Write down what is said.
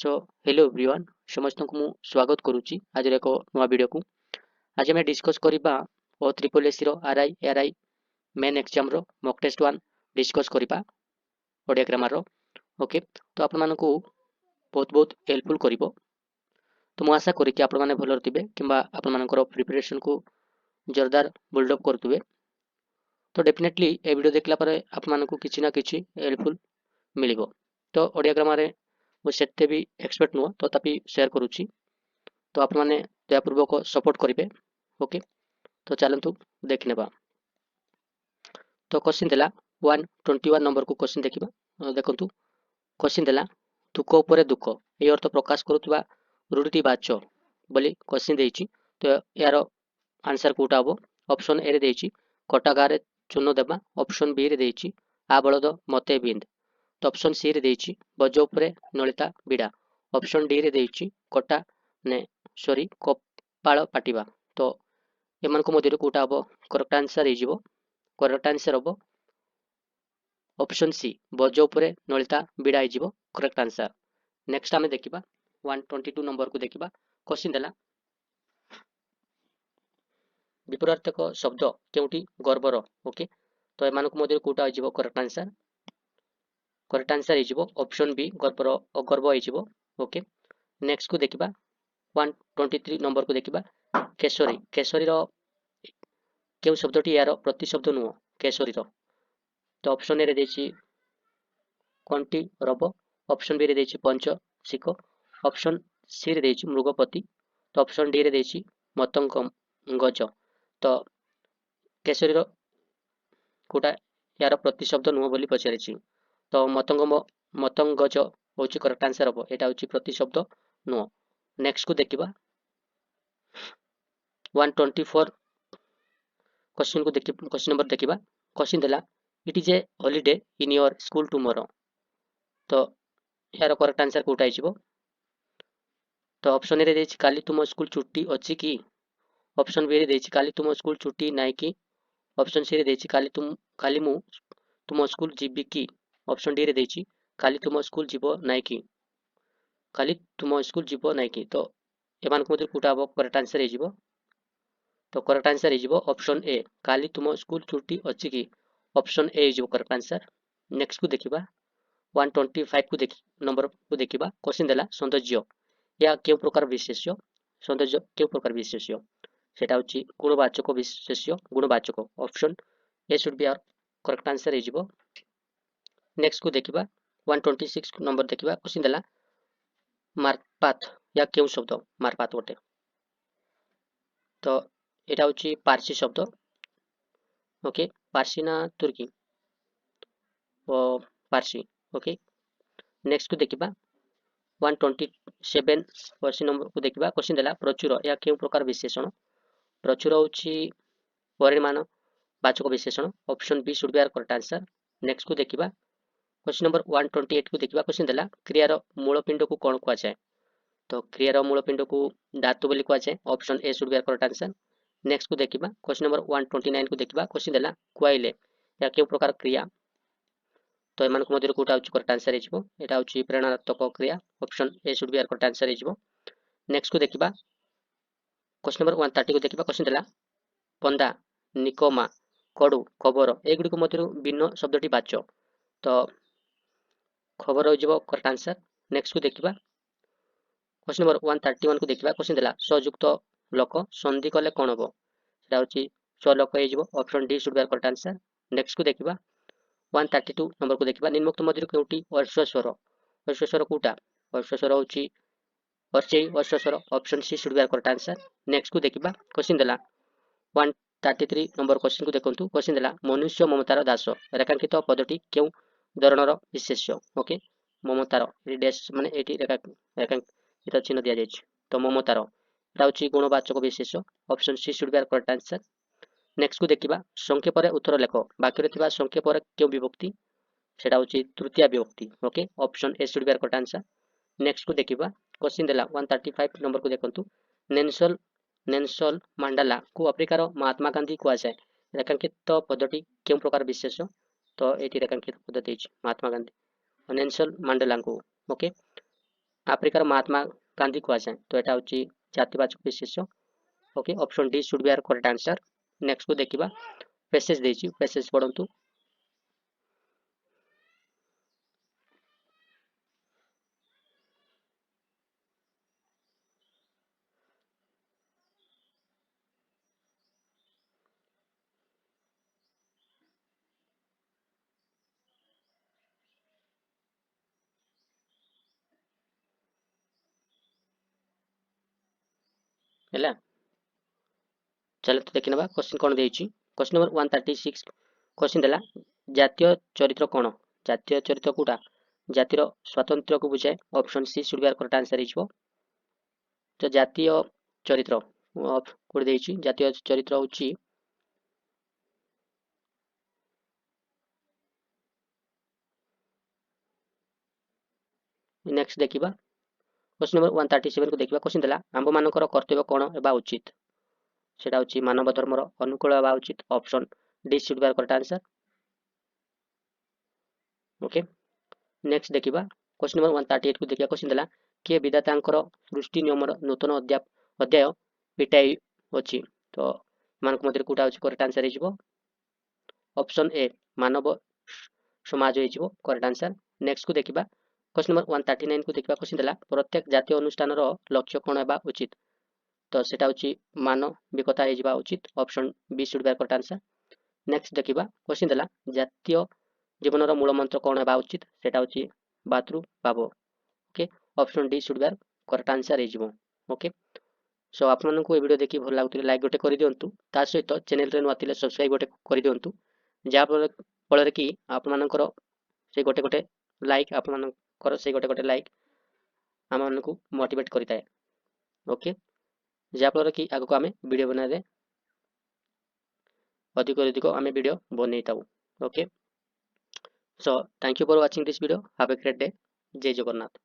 So hello everyone समस्त को मु स्वागत करुच्ची आज एक नुआ वीडियो को। आज आम डिस्कस करबा ओ ट्रिपल एसी रो आरआई एआरआई मेन एग्जाम रो मॉक टेस्ट 1 डिस्कस करबा ओडिया ग्रामर रो। ओके तो आपण मानको बहुत बहुत हेल्पफुल करिवो। तो मु आशा करी कि आपण माने भलो रथिबे किबा आपण मानकर प्रिपरेशन को जोरदार बिल्डअप करतुबे। तो डेफिनेटली ए वीडियो देखला परे आपण मानको किछि ना किछि हेल्पफुल मिलिबो। तो ओडिया ग्रामर मुझे भी एक्सपर्ट नुह तथापि सेयार करुच्ची तो आप मैंने दयापूर्वक सपोर्ट करेंगे। ओके तो चलतु देखने तो क्वेश्चन देला 121 नंबर को क्वेश्चन देखा देखु क्वेश्चन देला दुख उपर दुख ये अर्थ प्रकाश करुवा रूढ़ी बाच बोली क्वेश्चन देछि। तो यार आंसर कोटा हम ऑप्शन ए रे कटा गारे चून देवा, ऑप्शन बी रे आ बलद मते बिंद, तो ऑप्शन सी रे बज उपरे नलिता बिड़ा, ऑप्शन डी रे कटा ने सॉरी कपाल पाटिबा। तो एमान को मध्य कोटा हम करेक्ट आंसर हो करेक्ट आंसर हम ऑप्शन सी बज उपरे नलिता बिड़ा हो करेक्ट आंसर। नेक्स्ट आम देखा 122 नंबर को देखा क्वेश्चन देला विपरीतक शब्द केउटी गर्वर। ओके तो एमान को मध्य कोटा हो करेक्ट आंसर। करेक्ट आंसर हो ऑप्शन बी गर्वर अगर्व हो। ओके नेक्स्ट को देखा 123 नंबर को देखा केशरी। केशरी क्यों शब्दटी यार प्रतिशब्द नुह केशरी तो ऑप्शन ए रे कंटी रब, ऑप्शन बी रे पंच शिख, ऑप्शन सी रे मृगपति, तो ऑप्शन डी रे मतंग गज। तो केशरी कोटा यार प्रतिशब्द नुह बोली पचारि तो मतंग गज हूँ करेक्ट आंसर हम यहाँ हूँ प्रतिशब्द नुह। नेक्स्ट को देखा 124 क्वेश्चन को देखिए क्वेश्चन नंबर देखा क्वेश्चन देला it is a holiday in your school tomorrow. तो यार करेक्ट आंसर कोटा हो तो ऑप्शन ए काली तुम स्कूल छुट्टी अच्छी कि, ऑप्शन बी रे काली तुम स्कूल छुट्टी नाई कि, ऑप्शन सी रे काली मु तुम स्कूल जीवी कि, ऑप्शन डी रे काली तुम स्कूल जीव नाई कि, काली तुम स्कूल जीव नाई कि। तो एमान को कोटा हम करेक्ट आंसर हो तो करेक्ट आंसर हो ऑप्शन ए काली तुम स्कूल छुट्टी अच्छी कि, ऑप्शन ए हो करेक्ट आंसर। नेक्स्ट को देखा 125 को नंबर को देखा क्वेश्चन देला सौंदर्य या क्यों प्रकार विशेष्य। सौंदर्य क्यों प्रकार विशेष्य सेटा हूँ गुणवाचक विशेष्य गुणवाचक, option A should be our correct answer हो। नेक्स्ट को देखा 126 नंबर देखा क्वेश्चन देला मार्पाथ या क्यों शब्द मार्पाथ गोटे तो यहाँ हूँ पारसी शब्द। ओके पारसी ना तुर्की पारसी। ओके नेक्स्ट को देखा 127 क्वेश्चन नंबर को देखा क्वेश्चन देला प्रचुर या क्यों प्रकार विशेषण। प्रचुर हूँ परिमाण वाचक विशेषण, option B should be our correct answer. Next को देखा क्वेश्चन नंबर 128 को देखा क्वेश्चन देला क्रियार मूलपिंड को कौन कहुए। तो क्रियार मूलपिंड को धातु बोली कहुए, option A should be our correct answer. Next को देखा क्वेश्चन नंबर 129 को देखा क्वेश्चन देला खुआइले या क्यों प्रकार क्रिया। तो एमान को मध्य कोटा हूँ करेक्ट आंसर हो यहाँ हूँ प्रेरणात्मक क्रिया, option A should be our correct answer हो। नेक्स्ट को देखा क्वेश्चन नंबर 130 को देखा क्वेश्चन देला पंदा निकमा कड़ू खबर एगुड़ी मध्य भिन्न शब्दटी बाच। तो खबर हो करेक्ट आंसर। नेक्स्ट को देखा क्वेश्चन नंबर 131 को देखा क्वेश्चन देला संयुक्त लोक संधि कले कौन हम यहाँ हूँ स्वलोक हो, option D should be our correct answer. Next को देखा 132 नंबर को देखा निम्नोक्त मध्य क्योंटी वर्षस्वर कोटा वर्षस्वर हूँ वर्षस्वर, option C should be our correct answer. Next को देखा क्वेश्चन देला 133 नंबर क्वेश्चन को देखो क्वेश्चन देला मनुष्य ममतार दास रेखांकित पदटी क्यों धरणर विशेष्य। ओके ममतार डैश माने एटी रेखांकित चिन्ह दि जाए तो ममतार यहाँ हूँ गुणवाचक विशेष, option C should be our correct answer. Next को देखा संख्या पर उत्तर लेख वाक्य संख्या पर क्यों विभक्ति सेटा हूँ तृतीय विभक्ति। Okay option A should be our correct answer. Next को देखा क्वेश्चन देला 135 नंबर को देखो नेल्सन मंडेला को अफ्रिकार महात्मा गांधी कहुए रेखांकित पदटी क्यों प्रकार विशेष। तो ये रेखांकित पद्धति महात्मा गांधी नेल्सन मंडेला को। ओके आफ्रिकार महात्मा गांधी कहुए तो यहाँ हूँ जातिवाचक विशेष्य okay option D should be our correct answer next को देखिबा पैसेज देछि पैसेज पढंतु ହେଲା चलो तो देखि नबा क्वेश्चन कोन देछि क्वेश्चन नंबर 136 क्वेश्चन देला जातीय चरित्र कोन जातीय चरित्र कोटा जातिर स्वातंत्र्य को बुझाए option C should be our correct answer हिजबो तो जातीय चरित्र कोड देछि जातीय चरित्र होछि नेक्स्ट देखिबा क्वेश्चन नंबर 137 को देखिबा क्वेश्चन देला आंब मानकर कर्तव्य कोन हेबा उचित सेटा होछि मानव धर्मर अनुकूल हेबा उचित option D should be our correct answer okay next देखिबा क्वेश्चन नंबर 138 को देखिबा क्वेश्चन देला के विधातांकर सृष्टि नियमर नूतन अध्याय पिटाई अछि तो मानक मध्य कोटा होछि करेक्ट आंसर हिजबो ऑप्शन ए मानव समाज हिजबो करेक्ट आंसर नेक्स्ट को देखिबा क्वेश्चन नंबर 139 को देखिबा क्वेश्चन देला प्रत्येक जातीय अनुष्ठान रो लक्ष्य कोन हेबा उचित तो सेटा होछि मानविकता हिजबा उचित option B should be correct answer next देखिबा क्वेश्चन देला जातीय जीवनर मूल मंत्र कोन हेबा उचित सेटा होछि भातृभाव okay option D should be correct answer हिजबो ओके सो आपनको ए वीडियो देखि भल लागुतले लाइक गोटे करि दियंतु ता सहित चैनल रे नथिले सब्सक्राइब गोटे करि दियंतु जा फल कि आपनकर से गोटे गोटे लाइक आपनकर से गोटे गोटे लाइक आम मानकु मोटिवेट करिताए ओके जा फल कि आगको आमे वीडियो बनाले अधिक आमे वीडियो बनै ताऊ okay so thank you for watching this video have a great day जय जगन्नाथ।